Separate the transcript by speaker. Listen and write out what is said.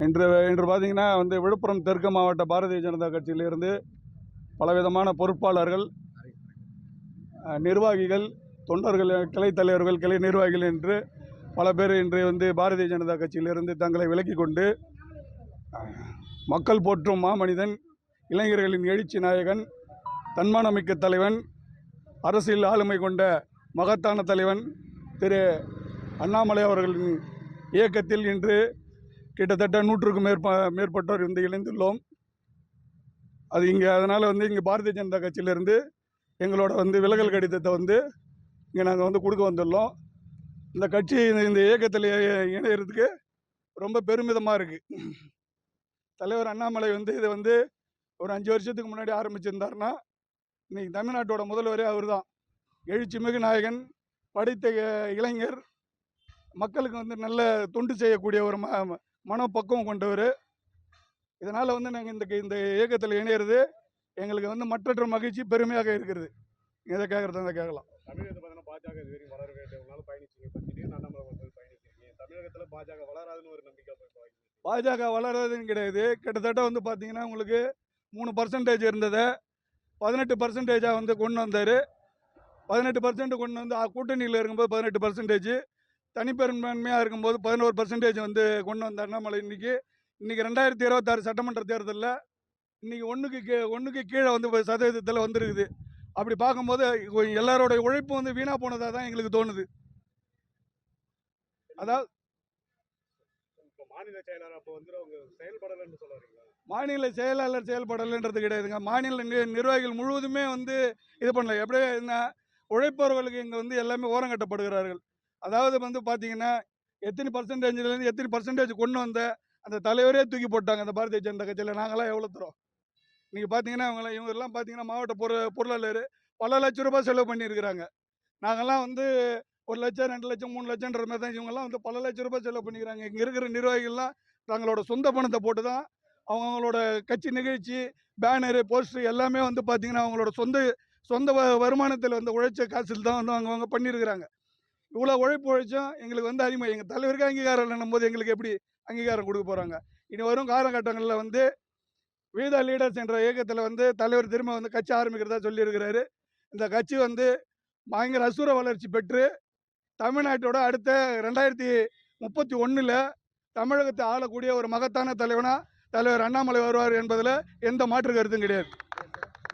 Speaker 1: இன்று இன்று பார்த்தீங்கன்னா விழுப்புரம் தெற்கு மாவட்ட பாரதிய ஜனதா கட்சியிலிருந்து பலவிதமான பொறுப்பாளர்கள், நிர்வாகிகள், தொண்டர்கள், கிளை தலைவர்கள், கிளை நிர்வாகிகள் என்று பல பேர் இன்று பாரதிய ஜனதா கட்சியிலிருந்து தங்களை விலக்கிக் கொண்டு மக்கள் போற்றும் மாமனிதன், இளைஞர்களின் எழுச்சி நாயகன், தன்மானமிக்க தலைவன், அரசியல் ஆளுமை கொண்ட மகத்தான தலைவன் திரு அண்ணாமலை அவர்களின் இயக்கத்தில் இன்று கிட்டத்தட்ட 100க்கும் மேற்பட்டோர் இணைந்துள்ளோம். அது அதனால் இங்கே பாரதிய ஜனதா கட்சியிலிருந்து எங்களோட விலகல் கடிதத்தை இங்கே நாங்கள் கொடுக்க வந்துள்ளோம். இந்த கட்சி இந்த இயக்கத்தில் இணைகிறதுக்கு ரொம்ப பெருமிதமாக இருக்குது. தலைவர் அண்ணாமலை இதை ஒரு 5 வருஷத்துக்கு முன்னாடி ஆரம்பிச்சிருந்தாருன்னா இன்றைக்கி தமிழ்நாட்டோட முதல்வரே அவர் தான். எழுச்சிமிகு நாயகன், படித்த இளைஞர், மக்களுக்கு நல்ல தொண்டு செய்யக்கூடிய ஒரு மனப்பக்குவம் கொண்டவர். இதனால் நாங்கள் இந்த இயக்கத்தில் இணையிறது எங்களுக்கு மற்றற்ற மகிழ்ச்சி, பெருமையாக இருக்கிறது. இதை கேட்குறத கேட்கலாம்.
Speaker 2: தமிழகத்தில் பாஜக இது வரைக்கும் வளர வேண்டியவங்களால பயணிச்சிங்க. இப்போ திடீர்னு அண்ணாமலை பயணிக்கிறீங்க. தமிழகத்தில் பாஜக வளராதுன்னு ஒரு நம்பிக்கை.
Speaker 1: பாஜக வளராதுன்னு கிடையாது. கிட்டத்தட்ட பார்த்தீங்கன்னா உங்களுக்கு 3% இருந்ததை 18% கொண்டு வந்தார். 18% கொண்டு கூட்டணியில் இருக்கும்போது 18%, தனிப்பெரும்பான்மையாக இருக்கும்போது 11% கொண்டு வந்த அண்ணாமலை இன்னைக்கு 2026 சட்டமன்ற தேர்தலில் இன்னைக்கு ஒன்றுக்கு கீழே சதவீதத்தில் வந்துருக்குது. அப்படி பார்க்கும்போது எல்லாரோடைய உழைப்பு வீணாக போனதாக தான் எங்களுக்கு தோணுது. அதாவது
Speaker 2: மாநில செயலாளர் அப்போ அவங்க செயல்படலைன்னு சொல்ல வரீங்களா?
Speaker 1: மாநில செயலாளர் செயல்படலைன்றது கிடையாதுங்க. மாநில நிர்வாகிகள் முழுவதுமே இது பண்ணல. எப்படியே என்ன உழைப்பவர்களுக்கு இங்கே எல்லாமே ஓரங்கட்டப்படுகிறார்கள். அதாவது பார்த்தீங்கன்னா எத்தனை பர்சன்டேஜ்லேருந்து எத்தனை பர்சன்டேஜ் கொண்டு வந்த அந்த தலைவரே தூக்கி போட்டாங்க அந்த பாரதிய ஜனதா கட்சியில். நாங்களாம் எவ்வளோ தரோம் நீங்கள் பார்த்தீங்கன்னா இவங்கெல்லாம் பார்த்தீங்கன்னா மாவட்ட பொருளாளர் பல லட்சம் ரூபாய் செலவு பண்ணியிருக்கிறாங்க. நாங்கள்லாம் 1 லட்சம் 2 லட்சம் 3 லட்சம்ன்ற மாதிரி தான் இவங்கெல்லாம் பல லட்சம் ரூபாய் செலவு பண்ணிக்கிறாங்க. இங்கே இருக்கிற நிர்வாகிகள்லாம் தங்களோட சொந்த பணத்தை போட்டு தான் அவங்களோட கட்சி நிகழ்ச்சி, பேனரு, போஸ்டர் எல்லாமே பார்த்தீங்கன்னா அவங்களோட சொந்த வருமானத்தில் உழைச்ச காசில் தான் அவங்க பண்ணியிருக்கிறாங்க. இவ்வளோ உழைப்பு உழைச்சும் எங்களுக்கு அதிகமாக எங்கள் தலைவருக்கு அங்கீகாரம் இல்லைன்னும் போது எங்களுக்கு எப்படி அங்கீகாரம் கொடுக்க போகிறாங்க? இனி வரும் காலகட்டங்களில் வீதா லீடர்ஸ் என்ற இயக்கத்தில் தலைவர் திரும்ப கட்சி ஆரம்பிக்கிறதா சொல்லியிருக்கிறாரு. இந்த கட்சி பயங்கர அசுர வளர்ச்சி பெற்று தமிழ்நாட்டோட அடுத்த 2031 தமிழகத்தை ஆளக்கூடிய ஒரு மகத்தான தலைவர் அண்ணாமலை வருவார் என்பதில் எந்த மாற்று கருத்தும் கிடையாது.